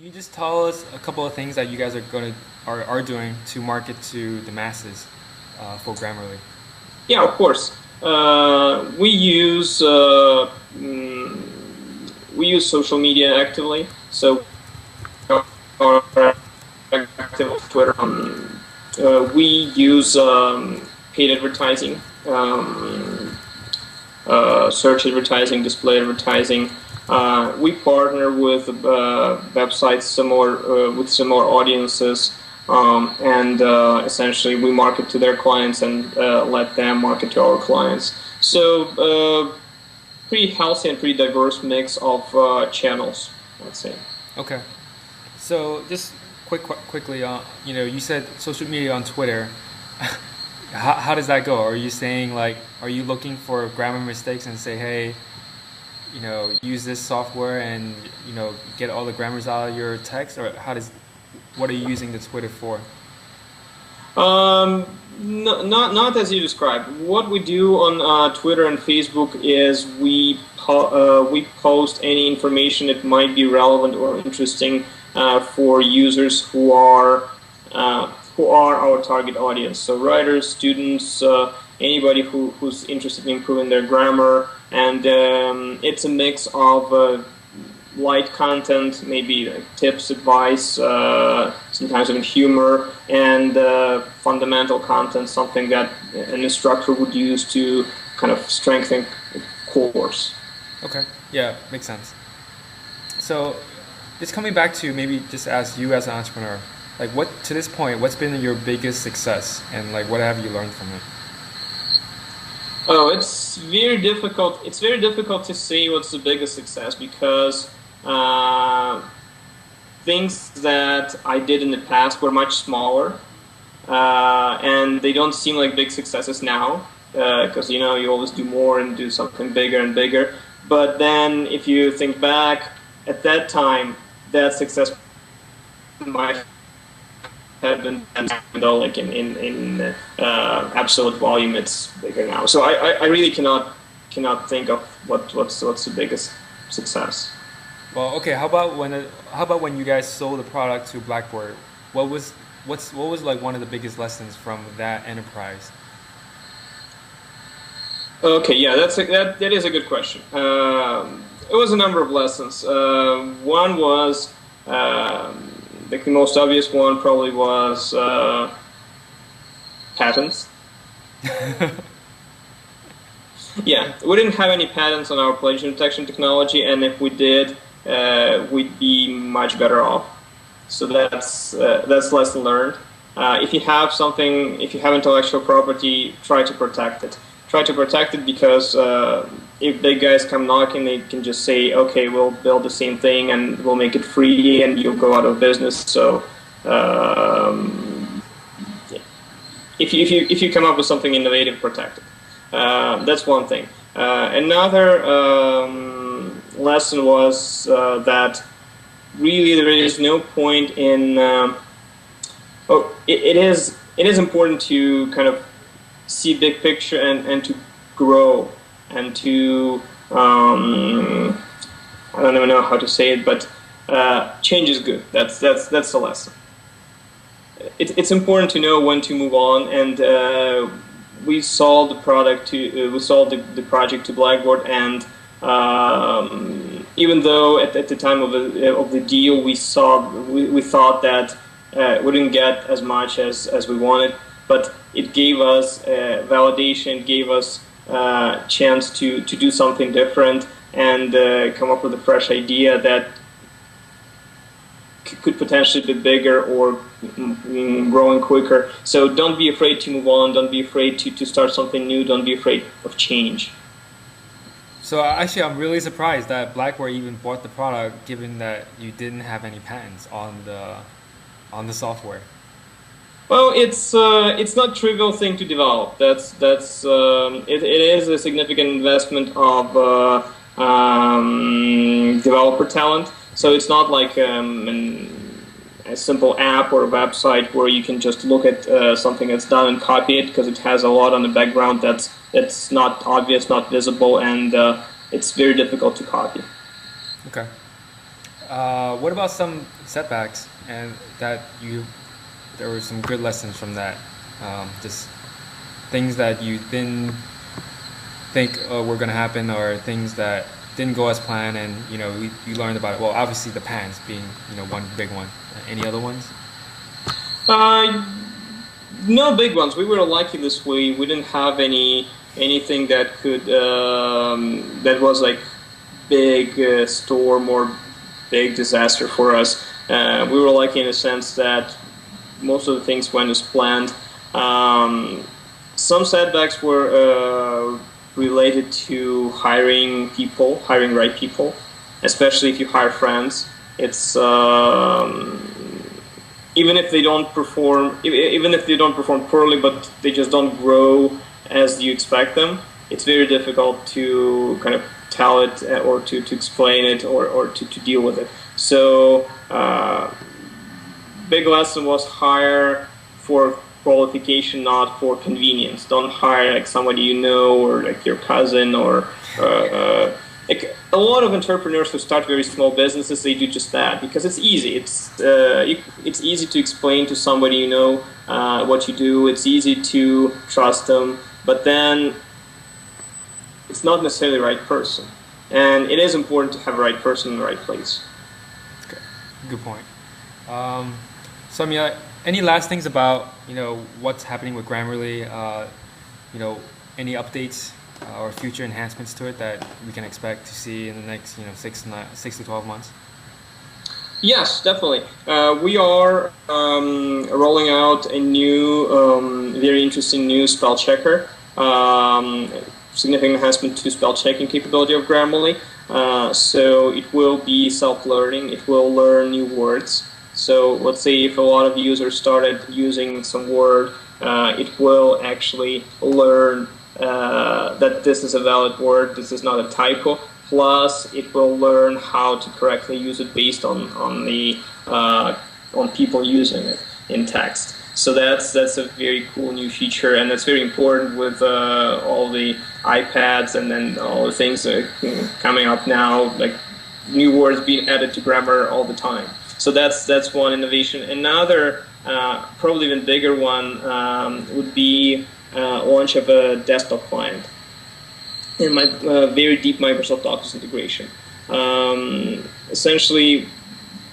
you just tell us a couple of things that you guys are doing to market to the masses for Grammarly? Yeah, of course. We use social media actively. So are active on Twitter. We use paid advertising, search advertising, display advertising. We partner with websites similar with similar audiences, and essentially we market to their clients and let them market to our clients. So pretty healthy and pretty diverse mix of channels, I'd say. Okay. So just quickly, you said social media on Twitter. How does that go? Are you saying are you looking for grammar mistakes and say, hey, use this software and get all the grammars out of your text, or what are you using the Twitter for? Not as you described. What we do on Twitter and Facebook is we post any information that might be relevant or interesting for users who are our target audience. So writers, students, anybody who's interested in improving their grammar, and it's a mix of light content, maybe tips, advice, sometimes even humor, and fundamental content, something that an instructor would use to kind of strengthen the course. Okay, yeah, makes sense. So just coming back to maybe just as you as an entrepreneur, to this point, what's been your biggest success, and what have you learned from it? Oh, it's very difficult. It's very difficult to say what's the biggest success, because things that I did in the past were much smaller, and they don't seem like big successes now, because you always do more and do something bigger and bigger. But then, if you think back, at that time, that success might have been, in absolute volume, it's bigger now. So I really cannot think of what's the biggest success. Well, okay. How about when you guys sold the product to Blackboard? What was one of the biggest lessons from that enterprise? Okay, yeah, that is a good question. It was a number of lessons. One was the most obvious one probably was patents. Yeah, we didn't have any patents on our plagiarism detection technology, and if we did, we'd be much better off. So that's lesson learned. If you have intellectual property, try to protect it. Try to protect it, because if big guys come knocking, they can just say, okay, we'll build the same thing and we'll make it free and you'll go out of business. So if you come up with something innovative, protect it. That's one thing. Another lesson was that really there is no point in it is important to kind of see big picture and to grow and to I don't even know how to say it, but change is good. That's the lesson. It's important to know when to move on, and we sold the product to the project to Blackboard, and even though at the time of the deal we thought that we didn't get as much as we wanted, but it gave us validation, it gave us chance to do something different and come up with a fresh idea that could potentially be bigger or growing quicker. So don't be afraid to move on, don't be afraid to start something new, don't be afraid of change. So actually I'm really surprised that Blackboard even bought the product, given that you didn't have any patents on the software. Well, it's not a trivial thing to develop. It is a significant investment of developer talent. So it's not like a simple app or a website where you can just look at something that's done and copy it, because it has a lot on the background that's not obvious, not visible, and it's very difficult to copy. Okay. What about some setbacks and that there were some good lessons from that? Just things that you didn't think were going to happen, or things that didn't go as planned, and you learned about it. Well, obviously the pants being one big one. Any other ones? No big ones. We were lucky this way. We didn't have anything that could that was like big storm or big disaster for us. We were lucky in the sense that most of the things went as planned. Some setbacks were related to hiring right people, especially if you hire friends. It's even if they don't perform poorly, but they just don't grow as you expect them, it's very difficult to kind of tell it or to explain it or to deal with it. So big lesson was hire for qualification, not for convenience. Don't hire like somebody you know or like your cousin or like a lot of entrepreneurs who start very small businesses, they do just that because it's easy. It's easy to explain to somebody you know what you do. It's easy to trust them, but then it's not necessarily the right person. And it is important to have the right person in the right place. Okay. Good point. So I mean, any last things about what's happening with Grammarly? Any updates or future enhancements to it that we can expect to see in the next 6 to 12 months? Yes, definitely. We are rolling out a new, very interesting new spell checker. Significant enhancement to spell checking capability of Grammarly. So it will be self-learning. It will learn new words. So let's say if a lot of users started using some word, it will actually learn that this is a valid word, this is not a typo. Plus, it will learn how to correctly use it based on people using it in text. So that's a very cool new feature, and that's very important with all the iPads and then all the things that are coming up now, like new words being added to grammar all the time. So that's one innovation. Another, probably even bigger one, would be launch of a desktop client and my very deep Microsoft Office integration. Essentially,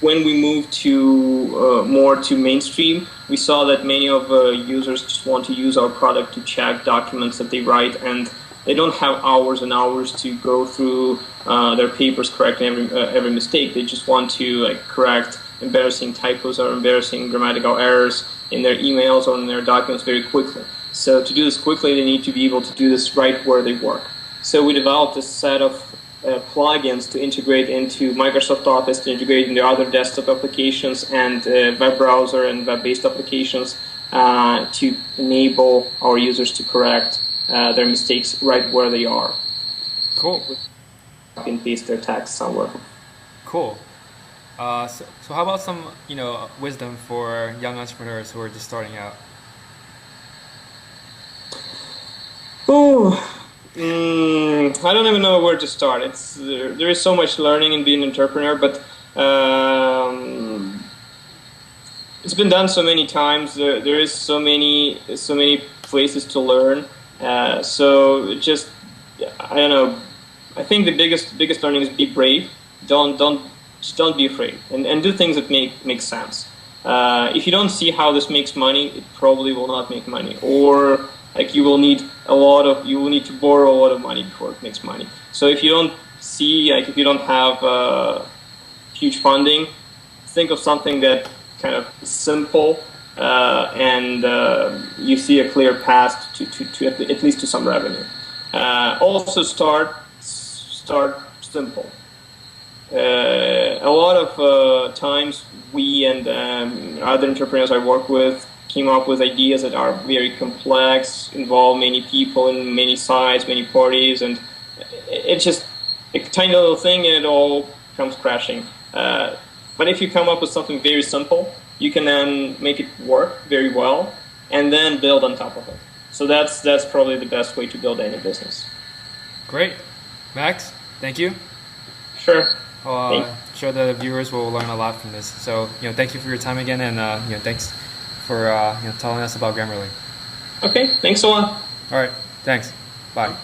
when we moved to more to mainstream, we saw that many of users just want to use our product to check documents that they write, and they don't have hours and hours to go through their papers correcting every mistake. They just want to correct embarrassing typos or embarrassing grammatical errors in their emails or in their documents very quickly. So to do this quickly, they need to be able to do this right where they work. So we developed a set of plugins to integrate into Microsoft Office, to integrate into other desktop applications and web browser and web-based applications to enable our users to correct their mistakes right where they are. Cool. And paste their text somewhere. Cool. So how about some wisdom for young entrepreneurs who are just starting out? I don't even know where to start. There is so much learning in being an entrepreneur, but it's been done so many times. There is so many places to learn. So just I don't know. I think the biggest learning is be brave. Just don't be afraid and do things that make sense. If you don't see how this makes money, it probably will not make money, or you will need to borrow a lot of money before it makes money. So if you don't see, if you don't have huge funding, think of something that kind of is simple and you see a clear path to at least to some revenue. Also start simple. A lot of times we and other entrepreneurs I work with came up with ideas that are very complex, involve many people in many sides, many parties, and it's just a tiny little thing and it all comes crashing. But if you come up with something very simple, you can then make it work very well and then build on top of it. So that's probably the best way to build any business. Great. Max, thank you. Sure. I'm sure the viewers will learn a lot from this. So, thank you for your time again, and thanks for telling us about Grammarly. Okay, thanks a lot. All right, thanks. Bye.